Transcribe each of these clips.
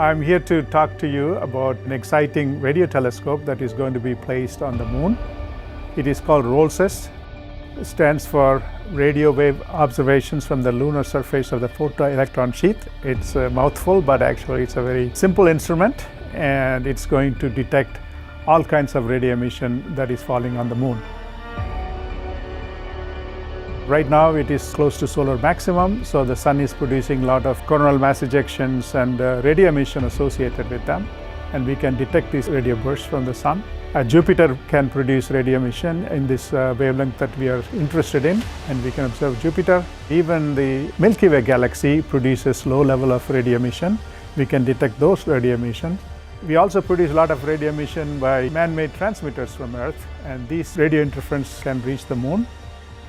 I'm here to talk to you about an exciting radio telescope that is going to be placed on the moon. It is called ROLSES. It stands for Radio Wave Observations from the Lunar Surface of the Photo-Electron Sheath. It's a mouthful, but actually it's a very simple instrument, and it's going to detect all kinds of radio emission that is falling on the moon. Right now it is close to solar maximum, so the sun is producing a lot of coronal mass ejections and radio emission associated with them, and we can detect these radio bursts from the sun. Jupiter can produce radio emission in this wavelength that we are interested in, and we can observe Jupiter. Even the Milky Way galaxy produces low level of radio emission. We can detect those radio emission. We also produce a lot of radio emission by man-made transmitters from Earth, and these radio interference can reach the moon.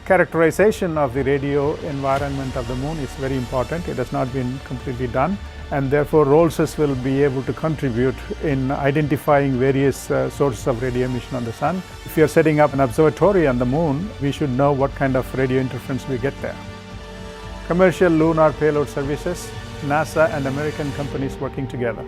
Characterization of the radio environment of the moon is very important. It has not been completely done, and therefore ROLSES will be able to contribute in identifying various sources of radio emission on the sun. If you are setting up an observatory on the moon, we should know what kind of radio interference we get there. Commercial lunar payload services, NASA and American companies working together.